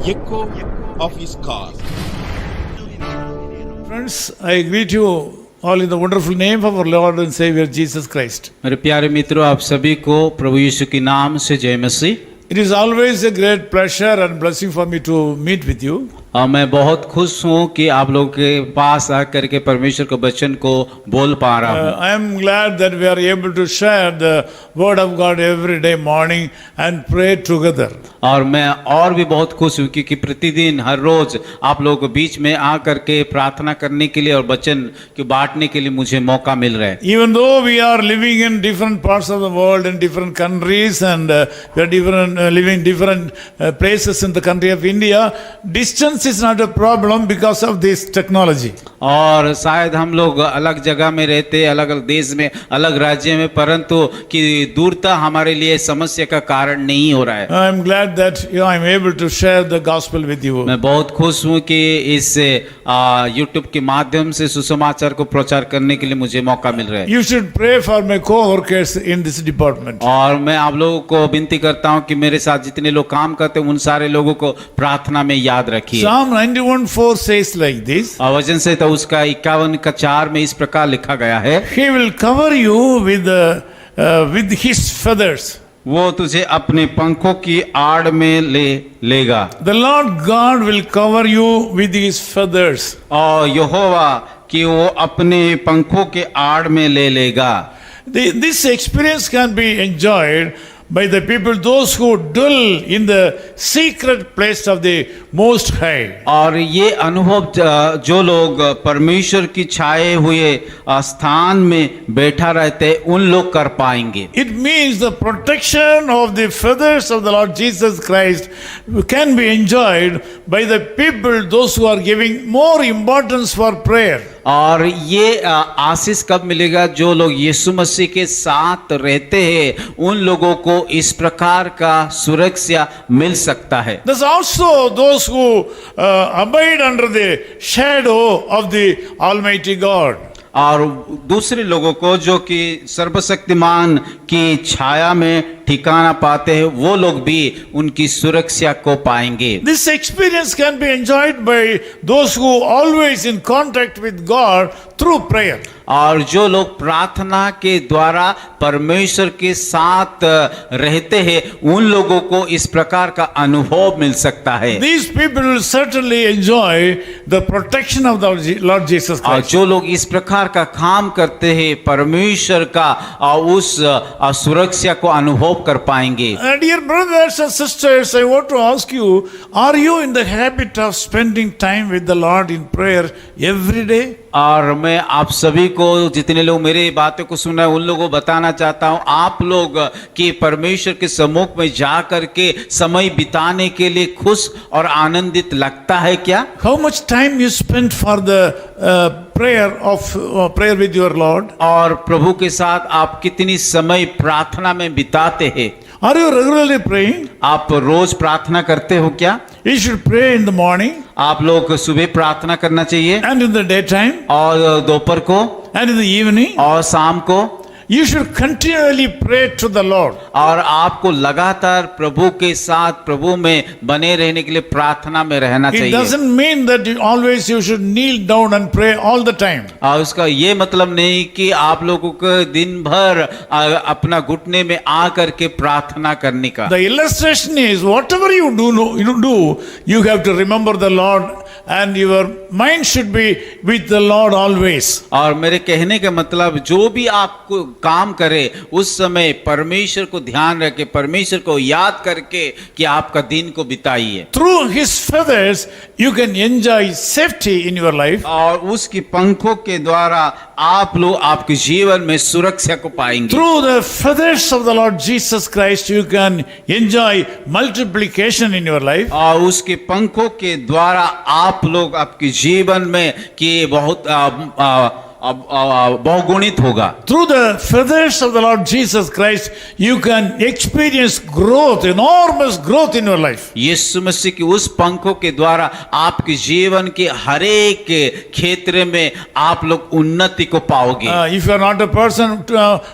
echo of his call. Friends, I greet you all in the wonderful name of our Lord and Savior Jesus Christ. मेरे प्यारे मित्रों, आप सभी को प्रभु यीशु के नाम से जय मसीह। It is always a great pleasure and blessing for me to meet with you. मैं बहुत खुश हूँ कि आप लोगों के पास आकर के परमेश्वर के वचन को बोल पा रहा हूँ। I am glad that we are able to share the word of God every day morning and pray together. और मैं और भी बहुत खुश हूँ क्योंकि प्रतिदिन हर रोज आप लोगों के बीच में आकर के प्रार्थना करने के लिए और वचन को बांटने के लिए मुझे मौका मिल रहा है। Even though we are living in different parts of the world in different countries and we are living different places in the country of India, distance is not a problem because of this technology. और शायद हम लोग अलग जगह में रहते, अलग अलग देश में, अलग राज्य में, परंतु कि दूरता हमारे लिए समस्या का कारण नहीं हो रहा है। I am glad that I am able to share the gospel with you. मैं बहुत खुश हूँ कि इस YouTube के माध्यम से सुसमाचार को प्रचार करने के लिए मुझे मौका मिल रहा है। You should pray for my co-workers in this department. और मैं आप लोगों को विनती करता हूँ कि मेरे साथ जितने लोग काम करते हैं उन सारे लोगों को प्रार्थना में याद रखिए। Psalm 91:4 says like this. वचन से तो उसका 51:4 में इस प्रकार लिखा गया है, He will cover you with his feathers. वो तुझे अपने पंखों की आड़ में ले लेगा। The Lord God will cover you with his feathers. और यहोवा कि वो अपने पंखों के आड़ में ले लेगा। This experience can be enjoyed by the people, those who dwell in the secret place of the Most High. और ये अनुभव जो लोग परमेश्वर की छाए हुए स्थान में बैठा रहते उन लोग कर पाएंगे। It means the protection of the feathers of the Lord Jesus Christ can be enjoyed by the people, those who are giving more importance for prayer. और ये आशीष कब मिलेगा? जो लोग यीशु मसीह के साथ रहते हैं उन लोगों को इस प्रकार का सुरक्षा मिल सकता है। There's also those who abide under the shadow of the Almighty God. और दूसरे लोगों को जो कि सर्वशक्तिमान की छाया में ठिकाना पाते हैं वो लोग भी उनकी सुरक्षा को पाएंगे। This experience can be enjoyed by those who always in contact with God through prayer. और जो लोग प्रार्थना के द्वारा परमेश्वर के साथ रहते हैं उन लोगों को इस प्रकार का अनुभव मिल सकता है। These people will certainly enjoy the protection of the Lord Jesus Christ. और जो लोग इस प्रकार का काम करते हैं परमेश्वर का उस सुरक्षा को अनुभव कर पाएंगे। Dear brothers and sisters, I want to ask you, are you in the habit of spending time with the Lord in prayer every day? और मैं आप सभी को जितने लोग मेरे बातों को सुना है उन लोगों को बताना चाहता हूं, आप लोग कि परमेश्वर के सम्मुख में जा करके समय बिताने के लिए खुश और आनंदित लगता है क्या? How much time you spend for the prayer with your Lord? और प्रभु के साथ आप कितनी समय प्रार्थना में बिताते हैं? Are you regularly praying? आप रोज प्रार्थना करते हो क्या? You should pray in the morning. आप लोग को सुबह प्रार्थना करना चाहिए And in the daytime. और दोपहर को And in the evening. और शाम को। You should continually pray to the Lord. और आपको लगातार प्रभु के साथ प्रभु में बने रहने के लिए प्रार्थना में रहना चाहिए। It doesn't mean that you should kneel down and pray all the time. और उसका ये मतलब नहीं कि आप लोगों को दिन भर अपना घुटने में आ करके प्रार्थना करने का। The illustration is whatever you do, you have to remember the Lord and your mind should be with the Lord always. और मेरे कहने का मतलब जो भी आपको काम करे उस समय परमेश्वर को ध्यान रखे, परमेश्वर को याद करके कि आपका दिन को बिताइए। Through his feathers you can enjoy safety in your life. और उसकी पंखों के द्वारा आप लोग आपके जीवन में सुरक्षा को पाएंगे। Through the feathers of the Lord Jesus Christ you can enjoy multiplication in your life. और उसके पंखों के द्वारा आप लोग आपके जीवन में कि बहुत बहुगुणित होगा। Through the feathers of the Lord Jesus Christ, you can experience growth, enormous growth in your life. यीशु मसीह की उस पंखों के द्वारा आपके जीवन के हर एक क्षेत्र में आप लोग उन्नति को पाओगे। If you are not a person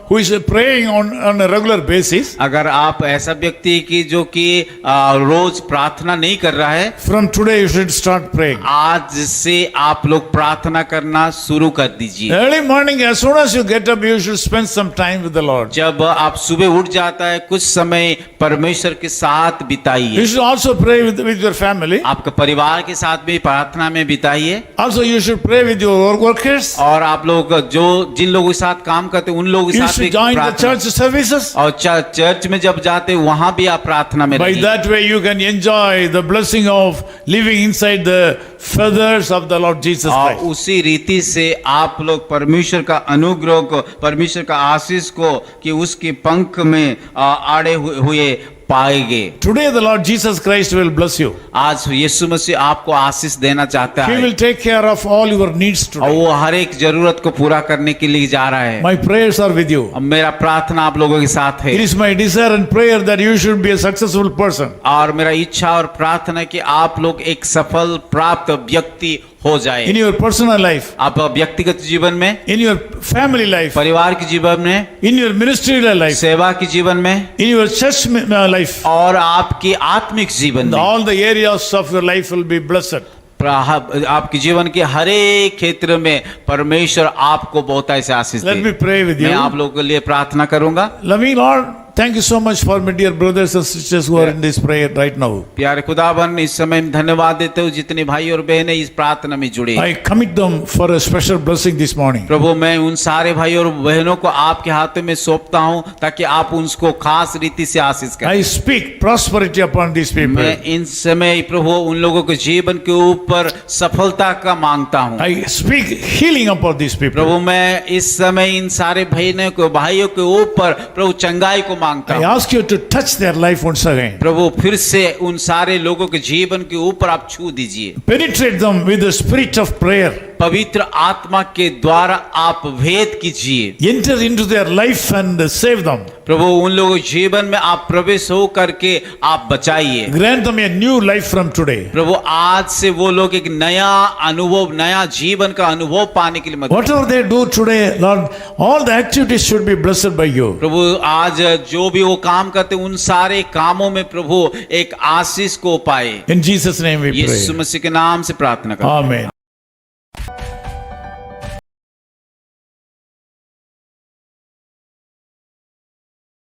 who is praying on a regular basis, अगर आप ऐसा व्यक्ति की जो कि रोज प्रार्थना नहीं कर रहा है, from today you should start praying. आज से आप लोग प्रार्थना करना शुरू कर दीजिए। Early morning, as soon as you get up, you should spend some time with the Lord. जब आप सुबह उठ जाता है कुछ समय परमेश्वर के साथ You बिताइए। should also pray with your family. आपके परिवार के साथ भी प्रार्थना में बिताइए। Also, you should pray with your workers. और आप लोग जो जिन लोगों के साथ काम करते हैं उन लोगों के You साथ भी should join the प्रार्थना। church services. और चर्च में जब जाते हैं वहां भी आप प्रार्थना में By रहिए। that way, you can enjoy the blessing of living inside the feathers of the Lord Jesus और Christ. उसी रीति से आप लोग परमेश्वर का अनुग्रह को, परमेश्वर का आशीष को कि उसके पंख में आड़े हुए पाएंगे। Today, the Lord Jesus Christ will bless you. आज यीशु मसीह आपको आशीष देना चाहता He है will take care of all your needs और today. वो हर एक जरूरत को पूरा करने के लिए जा रहा है। My prayers are with you. अब मेरा प्रार्थना आप लोगों के साथ It है is my desire and prayer that you should be a successful person. और मेरा इच्छा और प्रार्थना है कि आप लोग एक सफल प्राप्त व्यक्ति हो जाए। In your personal life, आप व्यक्तिगत जीवन में, in your family life, परिवार के जीवन में, in your ministerial life, सेवा के जीवन में in your church life, और आपकी आत्मिक जीवन में all the areas of your life will be blessed. आपके जीवन के हर एक क्षेत्र में परमेश्वर आपको बहुत ऐसे आशीष Let me they. pray with मैं you. आप लोगों के लिए प्रार्थना करूंगा। Loving Lord, thank you so much for my dear brothers and sisters who are in this prayer right now. प्यारे खुदावन, इस समय में धन्यवाद देते हो जितने भाई और बहनें इस प्रार्थना में जुड़े। I commit them for a special blessing this morning. प्रभु, मैं उन सारे भाई और बहनों को आपके हाथों में सौंपता हूं ताकि आप उनको खास रीति से आशीष करें। I speak prosperity upon these people. मैं इन समय प्रभु उन लोगों के जीवन के ऊपर सफलता का मांगता हूं। I speak healing upon these people. प्रभु, मैं इस समय इन सारे भाइयों के ऊपर प्रभु चंगाई को मांगता I हूं। ask you to touch their life once again. प्रभु, फिर से उन सारे लोगों के जीवन के ऊपर आप छू दीजिए। Penetrate them with the spirit of prayer. पवित्र आत्मा के द्वारा आप भेद कीजिए। Enter into their life and save them. प्रभु, उन लोगों के जीवन में आप प्रवेश हो करके आप बचाइए। Grant them a new life from today. प्रभु, आज से वो लोग एक नया अनुभव, नया जीवन का अनुभव पाने के लिए मदद। Whatever they do today, Lord, all the activities should be blessed by you. प्रभु, आज जो भी वो काम करते उन सारे कामों में प्रभु एक आशीष को पाए। In Jesus' name we Yeshu pray. मसीह के नाम से प्रार्थना करते हैं। Amen.